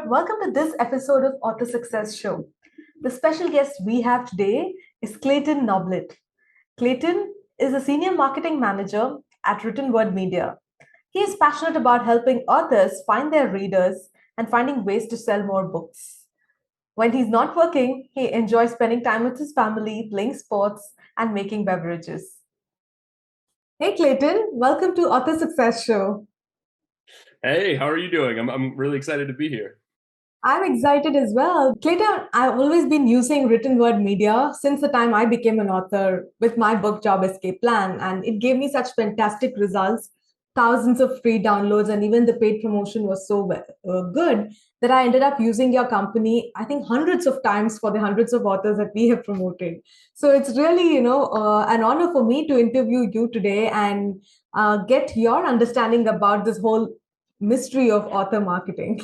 welcome to this episode of Author Success Show. The special guest we have today is Clayton Noblit. Clayton is a senior marketing manager at Written Word Media. He is passionate about helping authors find their readers and finding ways to sell more books. When he's not working, he enjoys spending time with his family, playing sports, and making beverages. Hey Clayton, welcome to Author Success Show. Hey, how are you doing? I'm really excited to be here. I'm excited as well. Clayton, I've always been using written word media since the time I became an author with my book Job Escape Plan, and it gave me such fantastic results, thousands of free downloads, and even the paid promotion was so good that I ended up using your company, I think, hundreds of times for the hundreds of authors that we have promoted. So it's really, an honor for me to interview you today and get your understanding about this whole mystery of author marketing.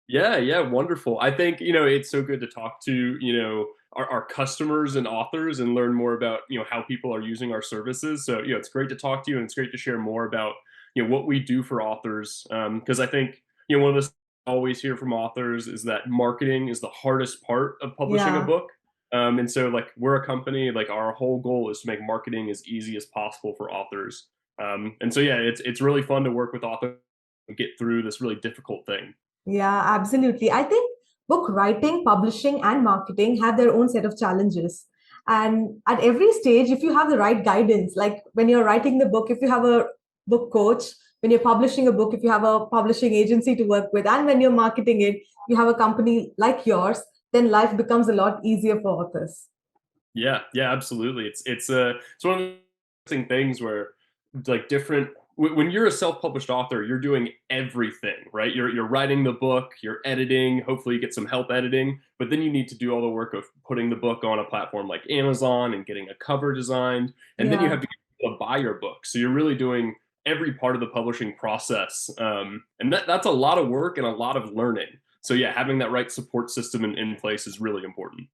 Yeah, wonderful. I think, it's so good to talk to, our customers and authors and learn more about, how people are using our services. So, it's great to talk to you and it's great to share more about, what we do for authors. Because I think, one of the things I always hear from authors is that marketing is the hardest part of publishing a Yeah. book. And so like we're a company, like our whole goal is to make marketing as easy as possible for authors. And so yeah, it's really fun to work with authors and get through this really difficult thing. Yeah, absolutely. I think book writing, publishing, and marketing have their own set of challenges. And at every stage, if you have the right guidance, like when you're writing the book, if you have a book coach, when you're publishing a book, if you have a publishing agency to work with, and when you're marketing it, you have a company like yours, then life becomes a lot easier for authors. Yeah, absolutely. It's one of the interesting things where like when you're a self-published author, you're doing everything, right? You're writing the book, you're editing, hopefully you get some help editing, but then you need to do all the work of putting the book on a platform like Amazon and getting a cover designed, and then you Yeah. have to get people to buy your book. So you're really doing every part of the publishing process, and that's a lot of work and a lot of learning. So yeah, having that right support system in place is really important.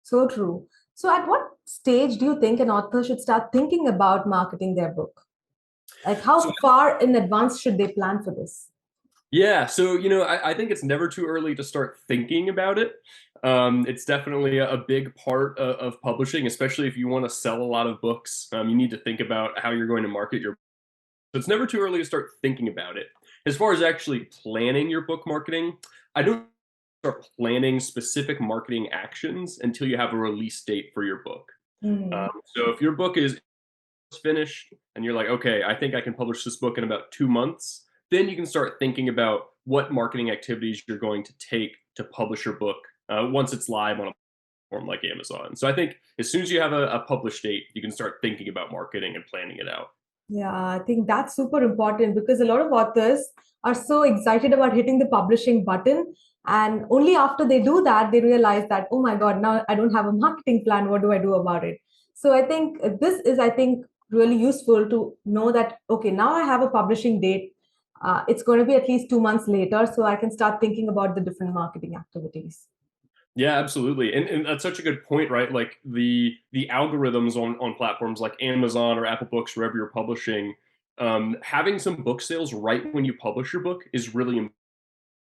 So true. So, at what stage do you think an author should start thinking about marketing their book? Like, So how far in advance should they plan for this? yeah, so I think it's never too early to start thinking about it. It's definitely a big part of publishing, especially if you want to sell a lot of books. You need to think about how you're going to market your. So it's never too early to start thinking about it. As far as actually planning your book marketing, I don't start planning specific marketing actions until you have a release date for your book. Hmm. So if your book is finished and you're like, okay, I think I can publish this book in about 2 months, then you can start thinking about what marketing activities you're going to take to publish your book once it's live on a platform like Amazon. So I think as soon as you have a published date, you can start thinking about marketing and planning it out. Yeah, I think that's super important because a lot of authors are so excited about hitting the publishing button. And only after they do that, they realize that, oh my God, now I don't have a marketing plan. What do I do about it? So I think this is, I think, really useful to know that, okay, now I have a publishing date. It's going to be at least 2 months later. So I can start thinking about the different marketing activities. Yeah, absolutely. And that's such a good point, right? Like the algorithms on platforms like Amazon or Apple Books, wherever you're publishing, having some book sales right when you publish your book is really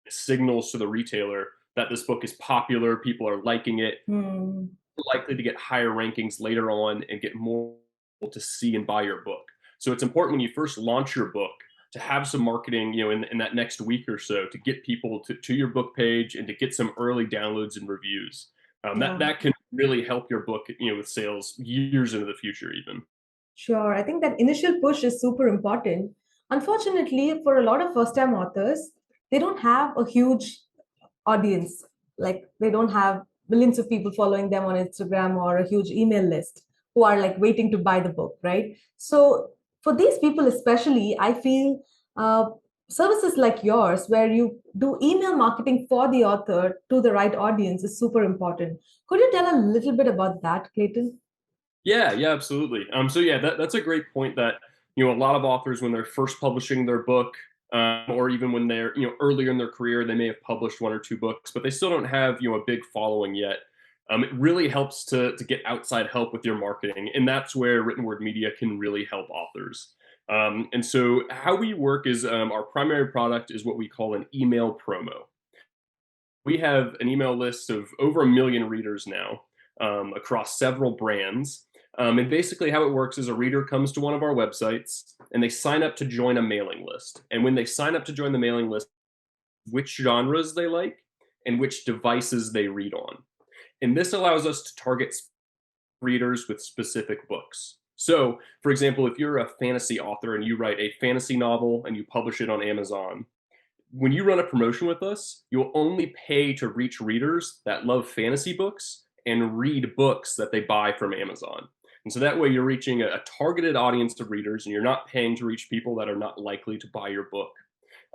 signals to the retailer that this book is popular, people are liking it, Hmm. likely to get higher rankings later on and get more people to see and buy your book. So it's important when you first launch your book to have some marketing, in that next week or so to get people to your book page and to get some early downloads and reviews. That Yeah. that can really help your book, with sales years into the future even. Sure. I think that initial push is super important. Unfortunately, for a lot of first time authors, they don't have a huge audience. Like they don't have millions of people following them on Instagram or a huge email list who are like waiting to buy the book, right? So, for these people, especially, I feel uh, services like yours, where you do email marketing for the author to the right audience, is super important. Could you tell a little bit about that, Clayton? Yeah, absolutely. So yeah, that's a great point that, a lot of authors when they're first publishing their book, or even when they're, earlier in their career, they may have published one or two books, but they still don't have, a big following yet. It really helps to get outside help with your marketing, and that's where written word media can really help authors. And so how we work is our primary product is what we call an email promo. We have an email list of over 1 million readers now, across several brands. And basically, how it works is a reader comes to one of our websites and they sign up to join a mailing list. And when they sign up to join the mailing list, which genres they like and which devices they read on. And this allows us to target readers with specific books. So, for example, if you're a fantasy author and you write a fantasy novel and you publish it on Amazon, when you run a promotion with us, you'll only pay to reach readers that love fantasy books and read books that they buy from Amazon. And so that way you're reaching a targeted audience of readers and you're not paying to reach people that are not likely to buy your book.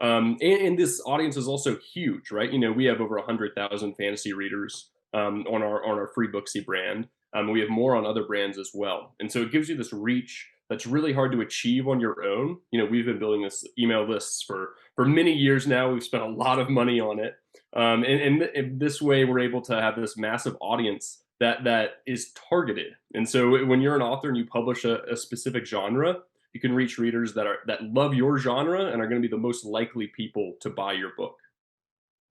And this audience is also huge, right? We have over 100,000 fantasy readers on our Freebooksy brand. We have more on other brands as well, and so it gives you this reach that's really hard to achieve on your own. We've been building this email lists for many years now. We've spent a lot of money on it, and this way we're able to have this massive audience that is targeted. And so when you're an author and you publish a specific genre, you can reach readers that love your genre and are going to be the most likely people to buy your book.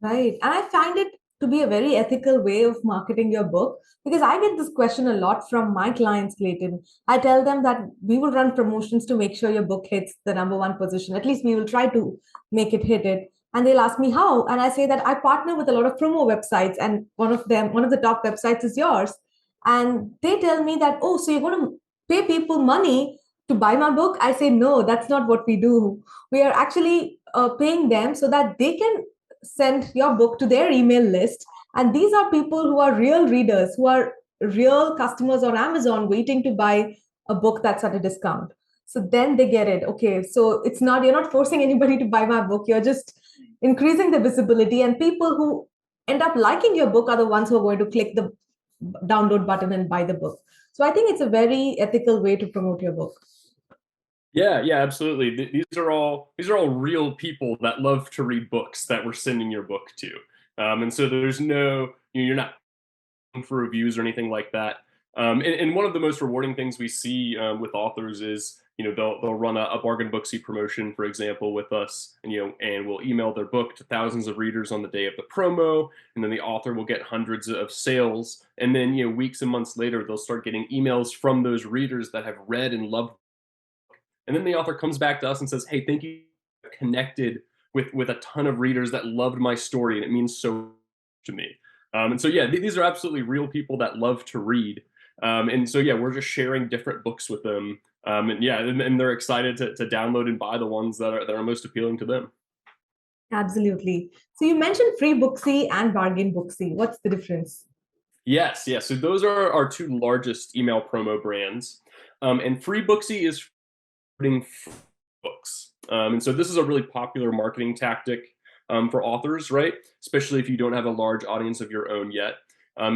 Right. And I find it to be a very ethical way of marketing your book because I get this question a lot from my clients, Clayton. I tell them that we will run promotions to make sure your book hits the number one position. At least we will try to make it hit it. And they'll ask me how. And I say that I partner with a lot of promo websites, and one of the top websites is yours. And they tell me that, oh, so you're going to pay people money to buy my book? I say, no, that's not what we do. We are actually paying them so that they can send your book to their email list. And these are people who are real readers, who are real customers on Amazon waiting to buy a book that's at a discount. So then they get it. Okay, so you're not forcing anybody to buy my book. You're just increasing the visibility. And people who end up liking your book are the ones who are going to click the download button and buy the book. So I think it's a very ethical way to promote your book. Yeah, yeah, absolutely. These are all real people that love to read books that we're sending your book to, and so there's no you're not looking for reviews or anything like that. And one of the most rewarding things we see with authors is they'll run a bargain booksy promotion, for example, with us, and we'll email their book to thousands of readers on the day of the promo, and then the author will get hundreds of sales, and then weeks and months later they'll start getting emails from those readers that have read and loved. And then the author comes back to us and says, "Hey, thank you. Connected with a ton of readers that loved my story, and it means so much to me." And so yeah, these are absolutely real people that love to read. And so yeah, we're just sharing different books with them. And yeah, and they're excited to download and buy the ones that are most appealing to them. Absolutely. So you mentioned Freebooksy and Bargain Booksy. What's the difference? Yes, yes. So those are our two largest email promo brands. And Freebooksy is putting books. And so this is a really popular marketing tactic for authors, right? Especially if you don't have a large audience of your own yet,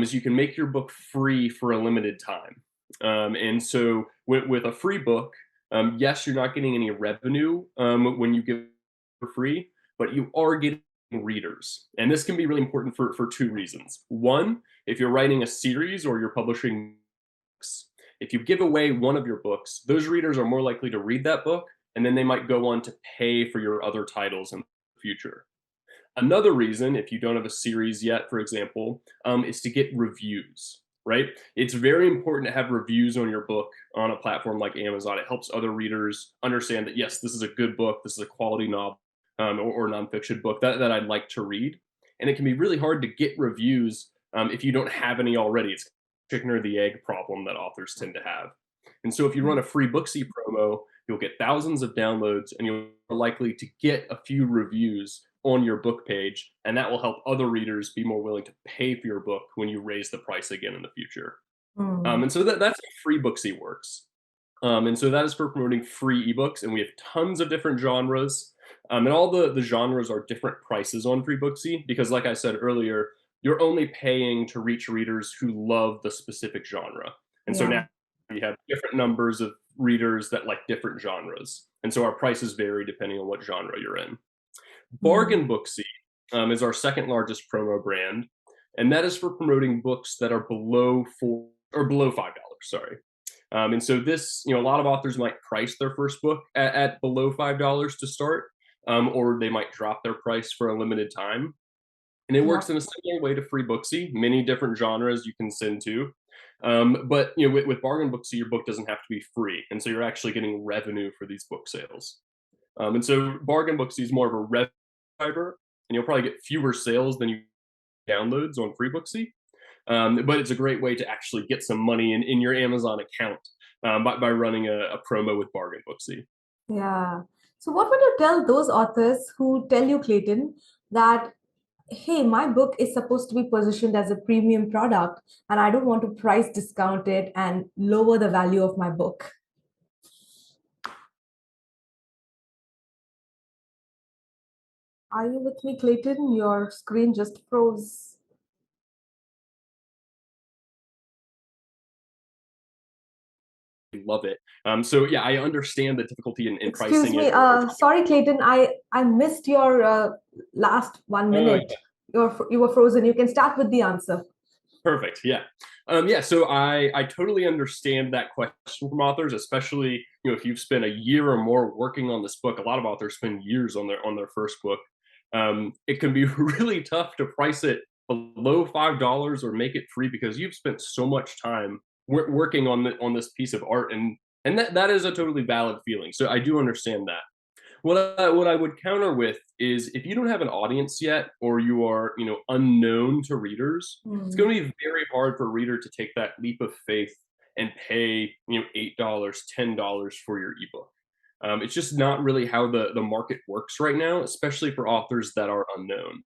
is you can make your book free for a limited time. And so with a free book, yes, you're not getting any revenue when you give it for free, but you are getting readers. And this can be really important for two reasons. One, if you're writing a series or you're publishing books, if you give away one of your books, those readers are more likely to read that book, and then they might go on to pay for your other titles in the future. Another reason, if you don't have a series yet, for example, is to get reviews, right? It's very important to have reviews on your book on a platform like Amazon. It helps other readers understand that, yes, this is a good book, this is a quality novel or nonfiction book that I'd like to read. And it can be really hard to get reviews if you don't have any already. It's chicken or the egg problem that authors tend to have. And so if you run a free Booksy promo, you'll get thousands of downloads and you're likely to get a few reviews on your book page. And that will help other readers be more willing to pay for your book when you raise the price again in the future. Hmm. And so that's how free Booksy works. And so that is for promoting free ebooks. And we have tons of different genres. And all the genres are different prices on free Booksy because, like I said earlier, you're only paying to reach readers who love the specific genre. And so Yeah. now we have different numbers of readers that like different genres. And so our prices vary depending on what genre you're in. Hmm. Bargain Booksy is our second largest promo brand, and that is for promoting books that are below $5. Sorry. And so this, a lot of authors might price their first book at below $5 to start, or they might drop their price for a limited time. And it Yeah. works in a similar way to Freebooksy, many different genres you can send to. But with Bargain Booksy, your book doesn't have to be free, and so you're actually getting revenue for these book sales. And so Bargain Booksy is more of a revenue driver, and you'll probably get fewer sales than you downloads on Freebooksy. But it's a great way to actually get some money in your Amazon account by running a promo with Bargain Booksy. Yeah. So, what would you tell those authors who tell you, Clayton, that, hey, my book is supposed to be positioned as a premium product and I don't want to price discount it and lower the value of my book? Are you with me, Clayton? Your screen just froze. Love it. So yeah, I understand the difficulty in Excuse pricing it me. or Sorry, Clayton. I missed your last one oh, minute. You were frozen. You can start with the answer. perfect. Yeah. Yeah. So I totally understand that question from authors, especially if you've spent a year or more working on this book. A lot of authors spend years on their first book. It can be really tough to price it below $5 or make it free because you've spent so much time working on this piece of art, and that is a totally valid feeling. So I do understand that. What I would counter with is if you don't have an audience yet, or you are unknown to readers, it's Hmm. going to be very hard for a reader to take that leap of faith and pay $8, $10 for your ebook. It's just not really how the market works right now, especially for authors that are unknown.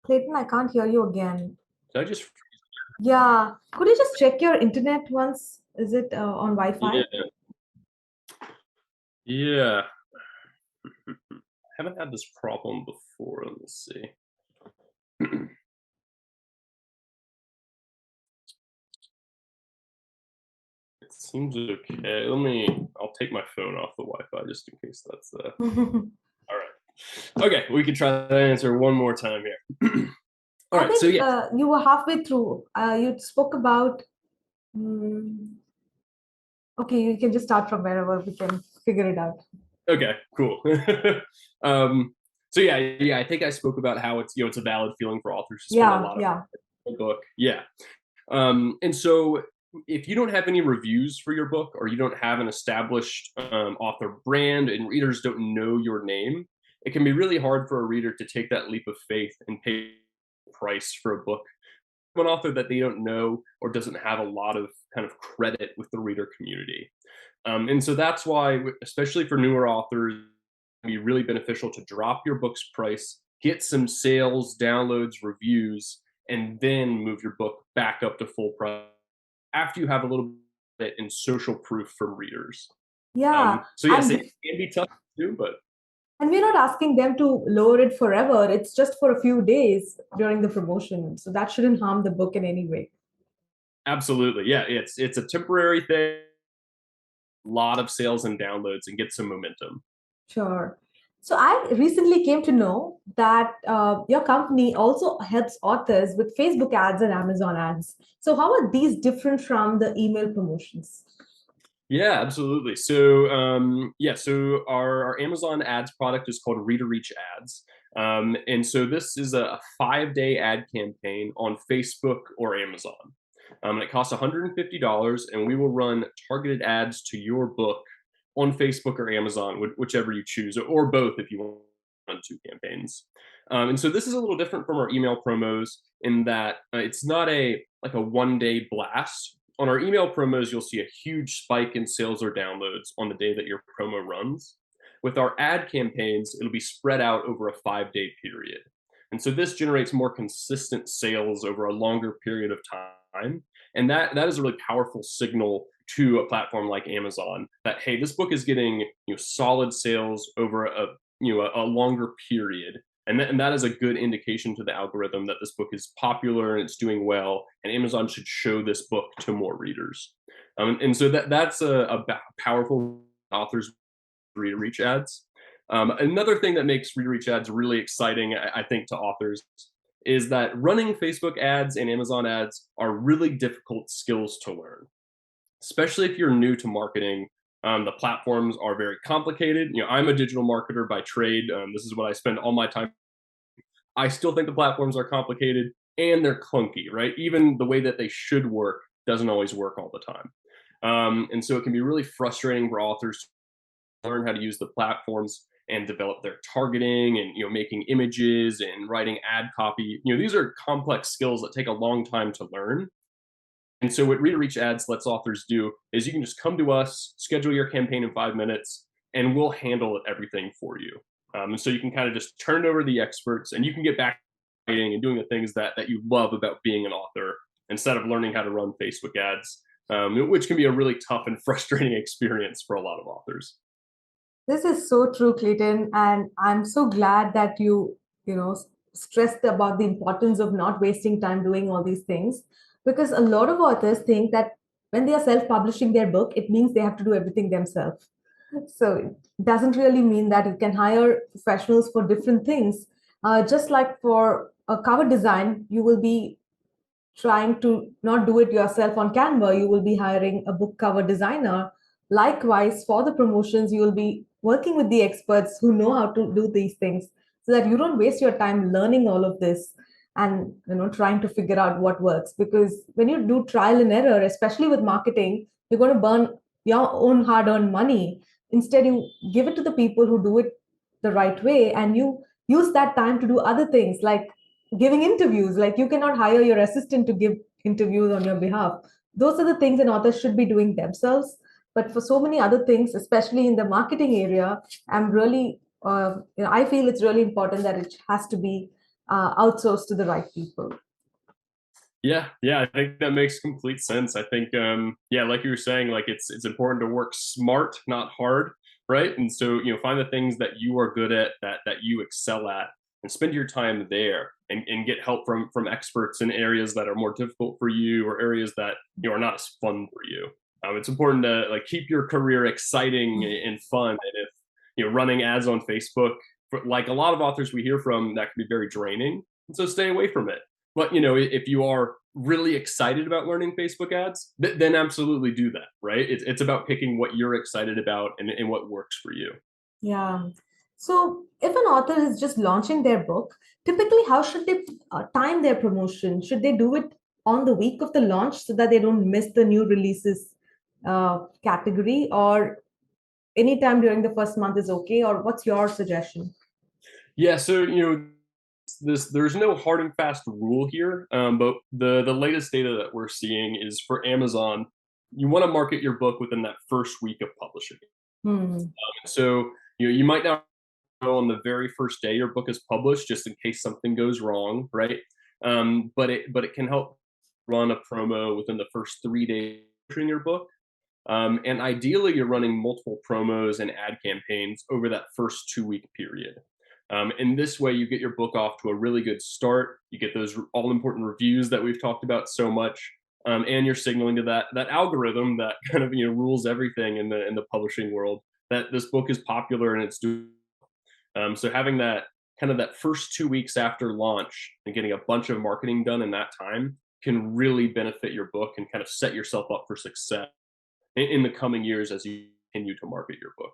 Clayton, I can't hear you again. So I just Yeah. Could you just check your internet once? Is it on Wi-Fi? yeah, yeah. I haven't had this problem before. Let me see. It seems okay. I'll take my phone off the Wi-Fi just in case that's all right. Okay, we can try that answer one more time here. All I right, so think yeah, you were halfway through. You spoke about. mm, okay, you can just start from wherever we can figure it out. okay, cool. um, so yeah, I think I spoke about how it's a valid feeling for authors to spend a Yeah, lot of yeah. time on a book. Yeah, and so if you don't have any reviews for your book, or you don't have an established author brand, and readers don't know your name, it can be really hard for a reader to take that leap of faith and pay price for a book from an author that they don't know or doesn't have a lot of kind of credit with the reader community. And so that's why, especially for newer authors, it can be really beneficial to drop your book's price, get some sales, downloads, reviews, and then move your book back up to full price after you have a little bit in social proof from readers. Yeah. So yes, And it can be tough too, but and we're not asking them to lower it forever. It's just for a few days during the promotion. So that shouldn't harm the book in any way. absolutely, yeah, it's a temporary thing. A lot of sales and downloads, and get some momentum. Sure. So I recently came to know that your company also helps authors with Facebook ads and Amazon ads. So how are these different from the email promotions? Yeah, absolutely. So our Amazon ads product is called Reader Reach Ads. And so this is a 5-day ad campaign on Facebook or Amazon. And it costs $150, and we will run targeted ads to your book on Facebook or Amazon, whichever you choose, or both if you want to run two campaigns. And so this is a little different from our email promos in that it's not a 1-day blast. On our email promos, you'll see a huge spike in sales or downloads on the day that your promo runs. With our ad campaigns, it'll be spread out over a 5-day period. And so this generates more consistent sales over a longer period of time. And that is a really powerful signal to a platform like Amazon that, hey, this book is getting solid sales over a longer period, and that is a good indication to the algorithm that this book is popular and it's doing well, and Amazon should show this book to more readers. And so that's a powerful authors reader reach ads. Another thing that makes reader reach ads really exciting, I think, to authors is that running Facebook ads and Amazon ads are really difficult skills to learn, especially if you're new to marketing. The platforms are very complicated. I'm a digital marketer by trade. This is what I spend all my time. I still think the platforms are complicated and they're clunky, right? Even the way that they should work doesn't always work all the time. And so it can be really frustrating for authors to learn how to use the platforms and develop their targeting and making images and writing ad copy. These are complex skills that take a long time to learn. And so what Read Reach Ads lets authors do is you can just come to us, schedule your campaign in 5 minutes, and we'll handle everything for you. And so you can kind of just turn it over to the experts, and you can get back to writing and doing the things that you love about being an author instead of learning how to run Facebook ads, which can be a really tough and frustrating experience for a lot of authors. This is so true, Clayton, and I'm so glad that you know, stressed about the importance of not wasting time doing all these things, because a lot of authors think that when they are self-publishing their book, it means they have to do everything themselves. So it doesn't really mean that you can hire professionals for different things. Just like for a cover design, you will be trying to not do it yourself on Canva, you will be hiring a book cover designer. Likewise, for the promotions, you will be working with the experts who know how to do these things so that you don't waste your time learning all of this and trying to figure out what works. Because when you do trial and error, especially with marketing, you're going to burn your own hard-earned money. Instead, you give it to the people who do it the right way, and you use that time to do other things like giving interviews. Like, you cannot hire your assistant to give interviews on your behalf. Those are the things an author should be doing themselves. But for so many other things, especially in the marketing area, I'm really I feel it's really important that it has to be outsourced to the right people. Yeah, I think that makes complete sense. I think, yeah, like you were saying, like it's important to work smart, not hard, right? And so, find the things that you are good at, that you excel at, and spend your time there, and get help from experts in areas that are more difficult for you, or areas that are not as fun for you. It's important to like keep your career exciting and fun. And if running ads on Facebook, like a lot of authors we hear from, that can be very draining. And so stay away from it. But if you are really excited about learning Facebook ads, then absolutely do that, right? It's about picking what you're excited about, and what works for you. Yeah. So, if an author is just launching their book, typically how should they time their promotion? Should they do it on the week of the launch so that they don't miss the new releases category, or anytime during the first month is okay? Or what's your suggestion? Yeah, so there's no hard and fast rule here, but the latest data that we're seeing is for Amazon, you want to market your book within that first week of publishing. Hmm. So you might not know on the very first day your book is published, just in case something goes wrong, right? But it can help run a promo within the first 3 days of your book. And ideally, you're running multiple promos and ad campaigns over that first 2 week period. In this way, you get your book off to a really good start. You get those all important reviews that we've talked about so much, and you're signaling to that algorithm that kind of rules everything in the publishing world, that this book is popular and it's doing. So having that kind of that first 2 weeks after launch and getting a bunch of marketing done in that time can really benefit your book and kind of set yourself up for success in the coming years as you continue to market your book.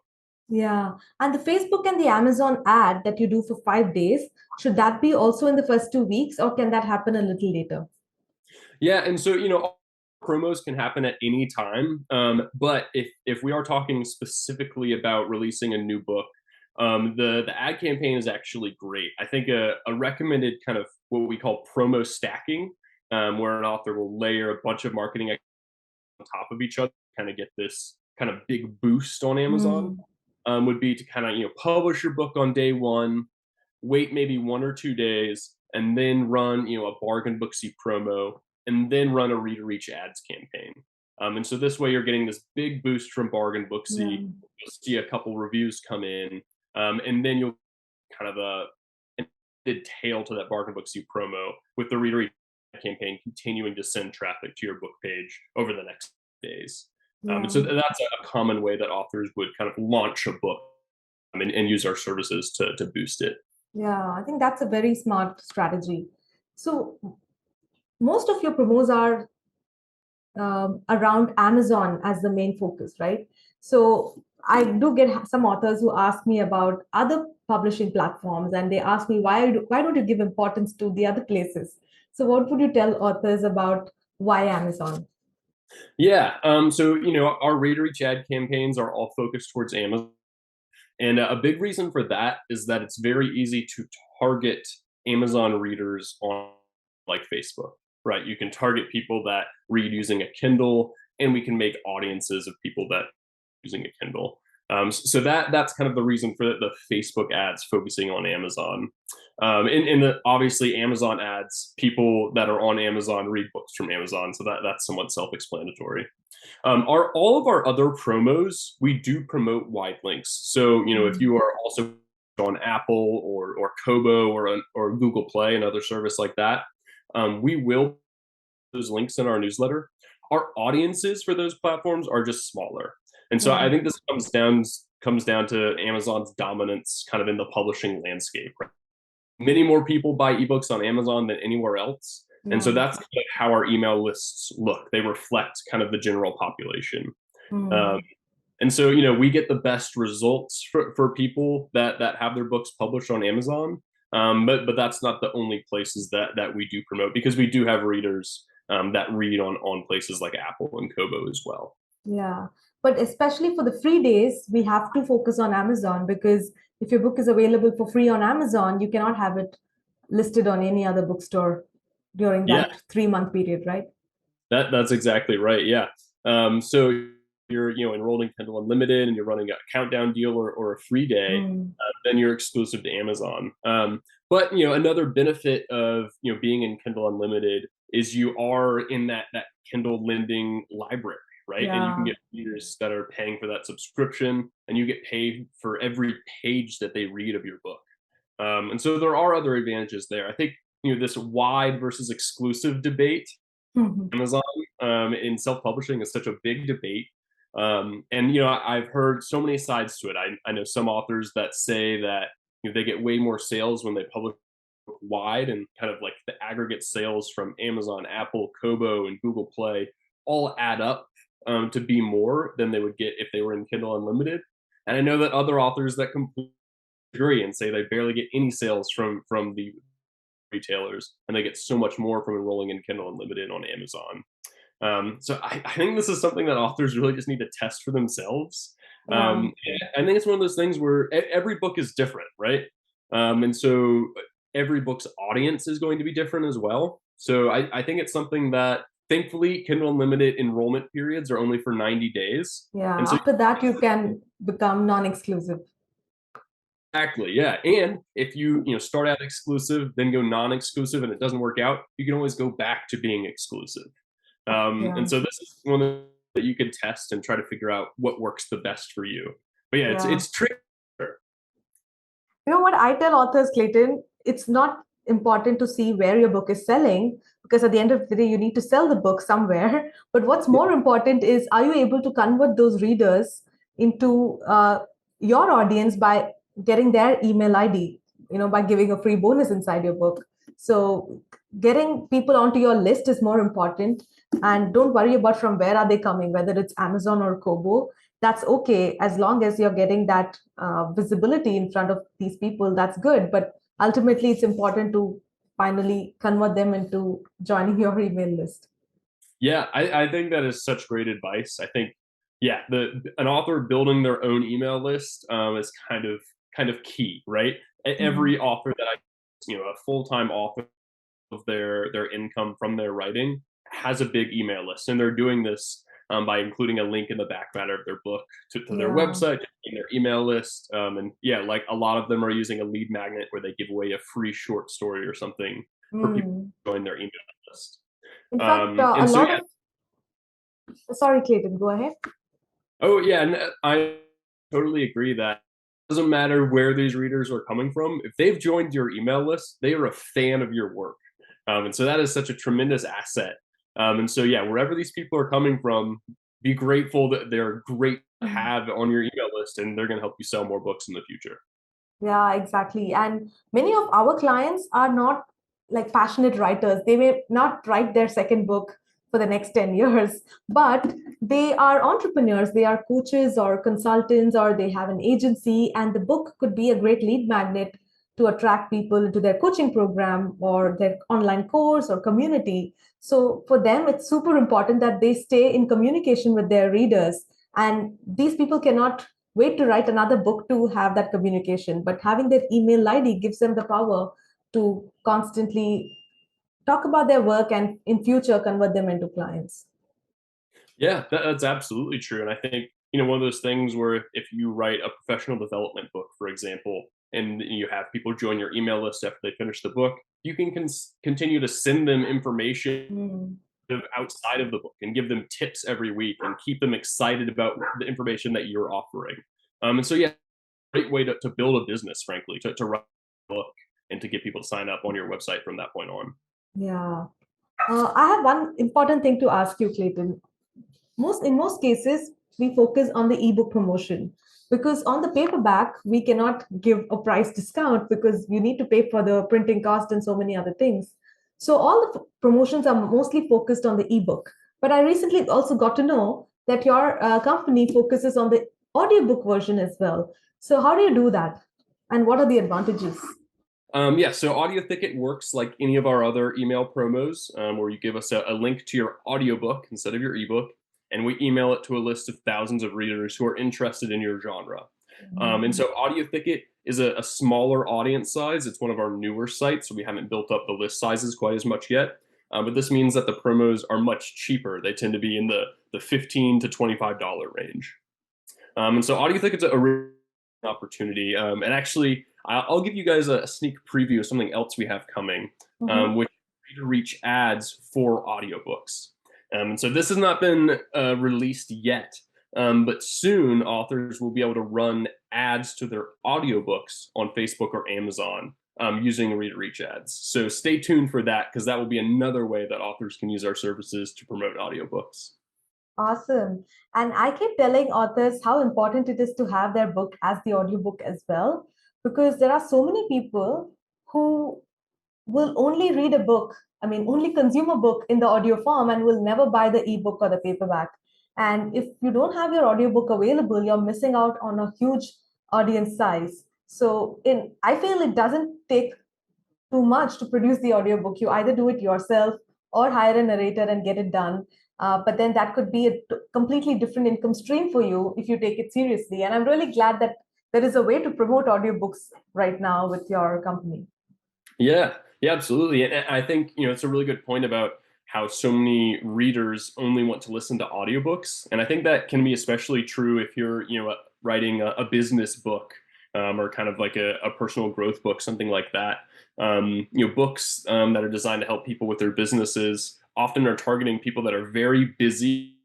Yeah. And the Facebook and the Amazon ad that you do for 5 days, should that be also in the first 2 weeks, or can that happen a little later? Yeah, and so promos can happen at any time, but if we are talking specifically about releasing a new book, the ad campaign is actually great. I think a recommended kind of what we call promo stacking, where an author will layer a bunch of marketing on top of each other, kind of get this kind of big boost on Amazon, Hmm. would be to kind of publish your book on day one, wait maybe 1 or 2 days, and then run a bargain booksy promo, and then run a read reach ads campaign. And so this way you're getting this big boost from bargain Yeah. booksy. You'll see a couple reviews come in, and then you'll kind of a tail to that bargain booksy promo with the read reach campaign continuing to send traffic to your book page over the next days. And Yeah. so that's a common way that authors would kind of launch a book, and use our services to boost it. Yeah, I think that's a very smart strategy. So most of your promos are around Amazon as the main focus, right? So I do get some authors who ask me about other publishing platforms, and they ask me why don't you give importance to the other places? So what would you tell authors about why Amazon? Yeah. So our Reader Each ad campaigns are all focused towards Amazon, and a big reason for that is that it's very easy to target Amazon readers on like Facebook, right? You can target people that read using a Kindle, and we can make audiences of people that using a Kindle. So that's kind of the reason for the Facebook ads focusing on Amazon. Obviously Amazon ads, people that are on Amazon read books from Amazon, so that's somewhat self-explanatory. Our all of our other promos, we do promote wide links. So if Mm. you are also on Apple or Kobo or Google Play, another service like that, we will those links in our newsletter. Our audiences for those platforms are just smaller, and so I Yeah. think this comes down to Amazon's dominance, kind of in the publishing landscape. Right? Many more people buy ebooks on Amazon than anywhere else, and so Yeah. that's kind of how our email lists look. They reflect kind of the general population. Um, Mm. and so, we get the best results for people that have their books published on Amazon. But that's not the only places that we do promote, because we do have readers that read on places like Apple and Kobo as well. Yeah. But especially for the free days, we have to focus on Amazon, because if your book is available for free on Amazon, you cannot have it listed on any other bookstore during Yeah, that 3 month period, right? that's exactly right. Yeah. So you're enrolled in Kindle Unlimited and you're running a countdown deal or a free day, Mm. then you're exclusive to Amazon. But another benefit of being in Kindle Unlimited is you are in that Kindle lending library, right? And you can Yeah. get readers that are paying for that subscription, and you get paid for every page that they read of your book. And so there are other advantages there. I think this wide versus exclusive debate Mhm. Amazon in self-publishing is such a big debate. And I've heard so many sides to it. I know some authors that say that they get way more sales when they publish wide, and kind of like the aggregate sales from Amazon, Apple, Kobo, and Google Play all add up to be more than they would get if they were in Kindle Unlimited. And I know that other authors that completely agree and say they barely get any sales from the retailers, and they get so much more from enrolling in Kindle Unlimited on Amazon. So I think this is something that authors really just need to test for themselves. Yeah. I think it's one of those things where every book is different, right? And so every book's audience is going to be different as well. So I think it's something that thankfully Kindle Unlimited enrollment periods are only for 90 days. Yeah. And so After that, you can become non-exclusive. exactly, yeah. And if you start out exclusive, then go non-exclusive, and it doesn't work out, you can always go back to being exclusive. Yeah. And so this is one that you can test and try to figure out what works the best for you. But yeah, it's Yeah. it's tricky. You know what I tell authors, Clayton? It's not important to see where your book is selling, because at the end of the day, you need to sell the book somewhere. But what's more important is, are you able to convert those readers into your audience by getting their email ID, by giving a free bonus inside your book. So getting people onto your list is more important. And don't worry about from where are they coming, whether it's Amazon or Kobo. That's okay, as long as you're getting that visibility in front of these people. That's good, but ultimately it's important to finally convert them into joining your email list. Yeah, I think that is such great advice. I think, yeah, an author building their own email list is kind of key, right? Mhm. Every author that a full-time author of their income from their writing has a big email list, and they're doing this by including a link in the back matter of their book to their Yeah. website, in their email list. And yeah, like a lot of them are using a lead magnet where they give away a free short story or something for people Mm. to join their email list. In fact, a And so lot yeah, of, sorry, Clayton, go ahead. oh yeah, and I totally agree that it doesn't matter where these readers are coming from. If they've joined your email list, they are a fan of your work, and so that is such a tremendous asset. And so yeah, wherever these people are coming from, be grateful that they're great to Mhm. have on your email list, and they're going to help you sell more books in the future. Yeah, exactly. And many of our clients are not like passionate writers. They may not write their second book for the next 10 years, but they are entrepreneurs, they are coaches or consultants, or they have an agency, and the book could be a great lead magnet to attract people into their coaching program or their online course or community. So for them, it's super important that they stay in communication with their readers. And these people cannot wait to write another book to have that communication. But having their email ID gives them the power to constantly talk about their work and in future convert them into clients. Yeah, that's absolutely true. And I think, one of those things where if you write a professional development book, for example, and you have people join your email list after they finish the book, you can continue to send them information Mm. outside of the book and give them tips every week and keep them excited about the information that you're offering. And so, yeah, great way to build a business, frankly, to write a book and to get people to sign up on your website from that point on. Yeah. I have one important thing to ask you, Clayton. In most cases, we focus on the ebook promotion, because on the paperback we cannot give a price discount because you need to pay for the printing cost and so many other things. So all the promotions are mostly focused on the ebook. But I recently also got to know that your company focuses on the audiobook version as well. So how do you do that, and what are the advantages? Yeah, so Audio Thicket works like any of our other email promos, where you give us a link to your audiobook instead of your ebook, and we email it to a list of thousands of readers who are interested in your genre. And so Audio Thicket is a smaller audience size. It's one of our newer sites, so we haven't built up the list sizes quite as much yet. But this means that the promos are much cheaper. They tend to be in the $15 to $25 range. And so Audio Thicket's a real opportunity. And actually, I'll give you guys a sneak preview of something else we have coming, Mhm. which is to reach ads for audiobooks. And so this has not been released yet, but soon authors will be able to run ads to their audiobooks on Facebook or Amazon using reader reach ads. So stay tuned for that, because that will be another way that authors can use our services to promote audiobooks. Awesome. And I keep telling authors how important it is to have their book as the audiobook as well, because there are so many people who will only read a book, I mean, only consume a book in the audio form and will never buy the ebook or the paperback. And if you don't have your audiobook available, you're missing out on a huge audience size. So I feel it doesn't take too much to produce the audiobook. You either do it yourself or hire a narrator and get it done. But then that could be a completely different income stream for you if you take it seriously. And I'm really glad that there is a way to promote audiobooks right now with your company. Yeah, yeah, absolutely. And I think, it's a really good point about how so many readers only want to listen to audiobooks. And I think that can be especially true if you're, writing a business book, or kind of like a personal growth book, something like that. Books that are designed to help people with their businesses often are targeting people that are very busy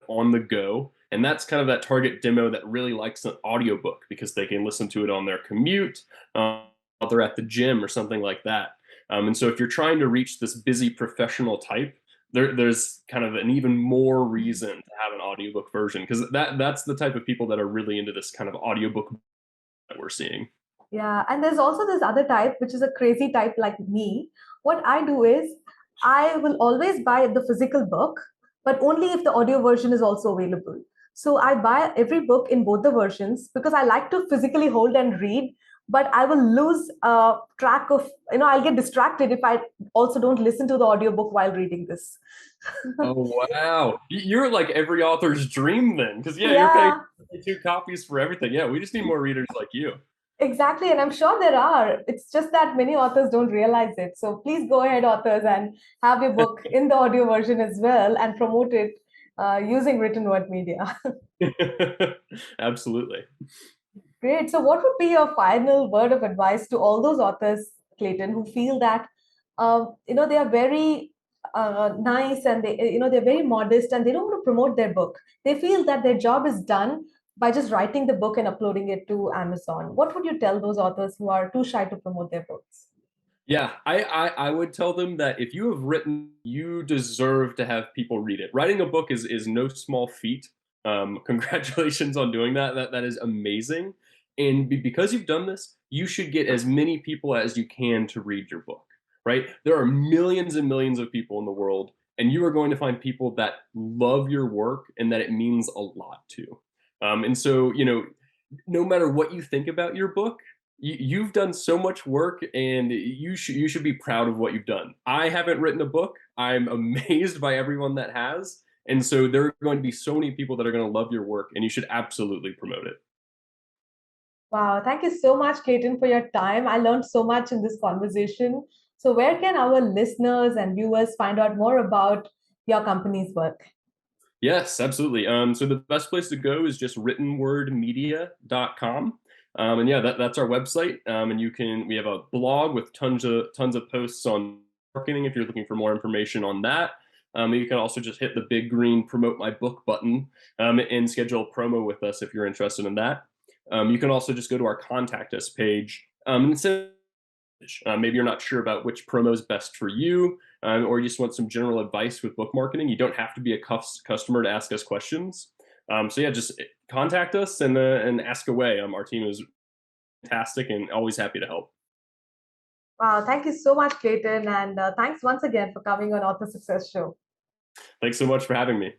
on the go. And that's kind of that target demo that really likes an audiobook because they can listen to it on their commute, while they're at the gym or something like that. And so if you're trying to reach this busy professional type, there's kind of an even more reason to have an audiobook version, because that's the type of people that are really into this kind of audiobook that we're seeing. Yeah, and there's also this other type, which is a crazy type like me. What I do is I will always buy the physical book, but only if the audio version is also available. So I buy every book in both the versions because I like to physically hold and read, but I will lose track of, I'll get distracted if I also don't listen to the audiobook while reading this. Oh wow, you're like every author's dream then, because yeah, you're paying Yeah. 2 copies for everything. Yeah, we just need more readers like you. Exactly, and I'm sure there are. It's just that many authors don't realize it. So please go ahead, authors, and have your book in the audio version as well and promote it using written word media. Absolutely. Great. So, what would be your final word of advice to all those authors, Clayton, who feel that they are very nice and they're very modest and they don't want to promote their book. They feel that their job is done by just writing the book and uploading it to Amazon. What would you tell those authors who are too shy to promote their books? Yeah, I would tell them that if you have written, you deserve to have people read it. Writing a book is no small feat. Congratulations on doing that. That is amazing. And because you've done this, you should get as many people as you can to read your book. right? There are millions and millions of people in the world, and you are going to find people that love your work and that it means a lot to. And so, no matter what you think about your book, you've done so much work, and you should be proud of what you've done. I haven't written a book. I'm amazed by everyone that has, and so there are going to be so many people that are going to love your work, and you should absolutely promote it. Wow, thank you so much, Clayton, for your time. I learned so much in this conversation. So, where can our listeners and viewers find out more about your company's work? Yes, absolutely. So the best place to go is just writtenwordmedia.com. And yeah, that's our website. And we have a blog with tons of posts on marketing if you're looking for more information on that. And you can also just hit the big green promote my book button, and schedule a promo with us if you're interested in that. You can also just go to our contact us page, and send maybe you're not sure about which promo is best for you, or you just want some general advice with book marketing. You don't have to be a customer to ask us questions. So yeah, just contact us and ask away. Our team is fantastic and always happy to help. Wow, thank you so much, Clayton. And thanks once again for coming on Author Success Show. Thanks so much for having me.